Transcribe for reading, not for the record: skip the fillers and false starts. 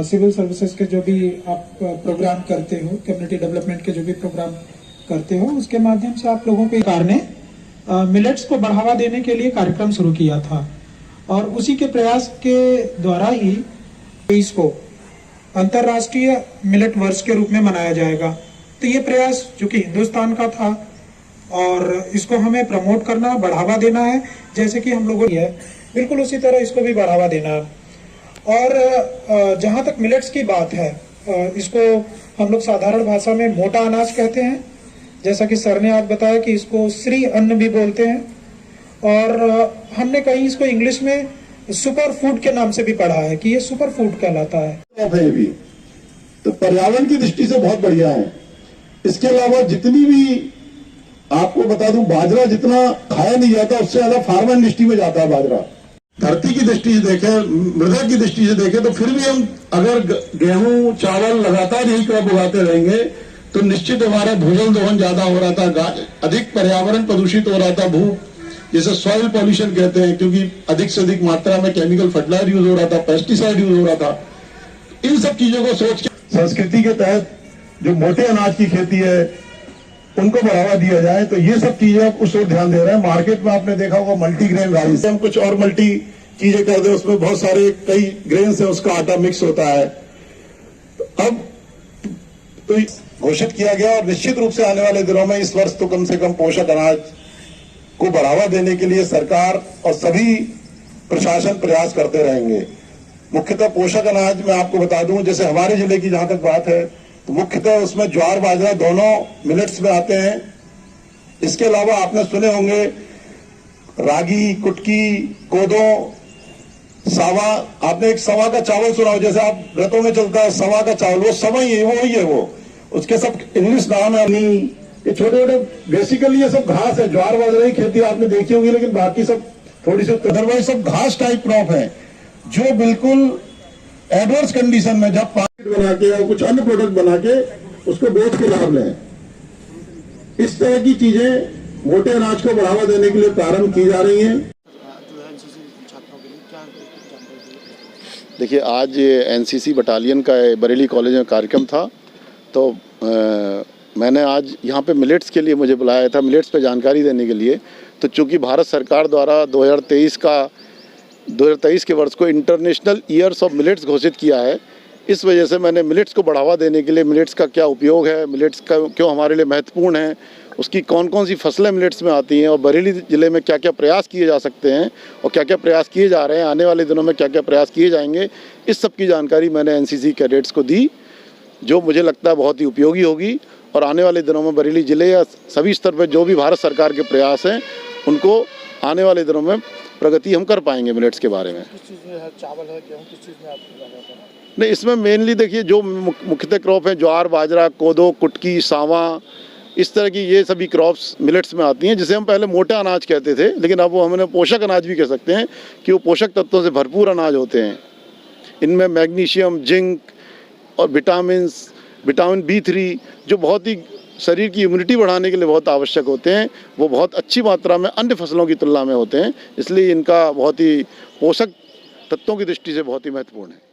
Civil services के जो भी आप प्रोग्राम करते हो, कम्युनिटी डेवलपमेंट के जो भी प्रोग्राम करते हो, उसके माध्यम से आप लोगों के सरकार ने मिलेट्स को बढ़ावा देने के लिए कार्यक्रम शुरू किया था और उसी के प्रयास के द्वारा ही इसको अंतर्राष्ट्रीय मिलेट वर्ष के रूप में मनाया जाएगा। तो ये प्रयास जो कि हिंदुस्तान का था और इसको हमें प्रमोट करना, बढ़ावा देना है, जैसे कि हम लोगों ने है, बिल्कुल उसी तरह इसको भी बढ़ावा देना है। और जहाँ तक मिलेट्स की बात है, इसको हम लोग साधारण भाषा में मोटा अनाज कहते हैं, जैसा कि सर ने आज बताया कि इसको श्री अन्न भी बोलते हैं, और हमने कहीं इसको इंग्लिश में सुपर फूड के नाम से भी पढ़ा है कि ये सुपर फूड कहलाता है। भी तो पर्यावरण की दृष्टि से बहुत बढ़िया है। इसके अलावा जितनी भी आपको बता दूं, बाजरा जितना खाया नहीं जाता उससे ज्यादा फार्मा इंडस्ट्री में जाता है बाजरा। धरती की दृष्टि से देखें, मृदा की दृष्टि से देखें तो फिर भी हम अगर गेहूं चावल लगातार यही क्रॉप उगाते रहेंगे तो निश्चित हमारा भूजल दोहन ज्यादा हो रहा था, अधिक पर्यावरण प्रदूषित हो रहा था, भू जैसे सॉइल पॉल्यूशन कहते हैं, क्योंकि अधिक से अधिक मात्रा में केमिकल फर्टिलाइजर यूज हो रहा था, पेस्टिसाइड यूज हो रहा था। इन सब चीजों को सोच के संस्कृति के तहत जो मोटे अनाज की खेती है उनको बढ़ावा दिया जाए, तो ये सब चीजें आप उस ओर ध्यान दे रहे हैं। मार्केट में आपने देखा होगा मल्टीग्रेन राइस, हम कुछ और मल्टी चीजें कर दे, उसमें बहुत सारे कई ग्रेन से उसका आटा मिक्स होता है। अब तो घोषित किया गया और निश्चित रूप से आने वाले दिनों में इस वर्ष तो कम से कम पोषक अनाज को बढ़ावा देने के लिए सरकार और सभी प्रशासन प्रयास करते रहेंगे। मुख्यतः पोषक अनाज में आपको बता दूं, जैसे हमारे जिले की जहां तक बात है तो मुख्यतः उसमें ज्वार बाजरा दोनों मिलेट्स में आते हैं। इसके अलावा आपने सुने होंगे रागी, कुटकी, कोदो, सावा। आपने एक सवा का चावल सुना हो, जैसे आप व्रतों में चलता है सवा का चावल, वो सवा ही है, वो ही है, वो उसके सब इंग्लिश नाम है। ये छोटे छोटे बेसिकली ये सब घास है, ज्वार बाजरा की खेती आपने देखी होगी, लेकिन बाकी सब थोड़ी सी अदरवाइज सब घास टाइप क्रॉप है जो बिल्कुल एडवर्स कंडीशन में जब पानी बना के और कुछ अन्य प्रोडक्ट बना के उसको बेच के लाभ लें। इस तरह की चीजें मोटे अनाज को बढ़ावा देने के लिए प्रारंभ की जा रही हैं। देखिए, आज एनसीसी बटालियन का बरेली कॉलेज में कार्यक्रम था, तो मैंने आज यहाँ पे मिलेट्स के लिए मुझे बुलाया था, मिलेट्स पे जानकारी देने के लिए। तो चूँकि भारत सरकार द्वारा 2023 के वर्ष को इंटरनेशनल ईयर्स ऑफ मिलेट्स घोषित किया है, इस वजह से मैंने मिलेट्स को बढ़ावा देने के लिए, मिलेट्स का क्या उपयोग है, मिलेट्स का क्यों हमारे लिए महत्वपूर्ण है, उसकी कौन कौन सी फसलें मिलेट्स में आती हैं और बरेली ज़िले में क्या क्या प्रयास किए जा सकते हैं और क्या क्या प्रयास किए जा रहे हैं, आने वाले दिनों में क्या क्या प्रयास किए जाएंगे, इस सब की जानकारी मैंने एनसीसी कैडेट्स को दी, जो मुझे लगता है बहुत ही उपयोगी होगी। और आने वाले दिनों में बरेली ज़िले या सभी स्तर पर जो भी भारत सरकार के प्रयास हैं उनको आने वाले दिनों में प्रगति हम कर पाएंगे मिलेट्स के बारे में। किस चीज़ में है, चावल है, गेहूं, किस चीज़ में आप नहीं, इसमें मेनली देखिए जो मुख्यतः क्रॉप है ज्वार बाजरा, कोदो, कुटकी, सावा, इस तरह की ये सभी क्रॉप्स मिलेट्स में आती हैं, जिसे हम पहले मोटा अनाज कहते थे, लेकिन अब वो हमने पोषक अनाज भी कह सकते हैं कि वो पोषक तत्वों से भरपूर अनाज होते हैं। इनमें मैग्नीशियम, जिंक और विटामिन B3 जो बहुत ही शरीर की इम्यूनिटी बढ़ाने के लिए बहुत आवश्यक होते हैं, वो बहुत अच्छी मात्रा में अन्य फसलों की तुलना में होते हैं, इसलिए इनका बहुत ही पोषक तत्वों की दृष्टि से बहुत ही महत्वपूर्ण है।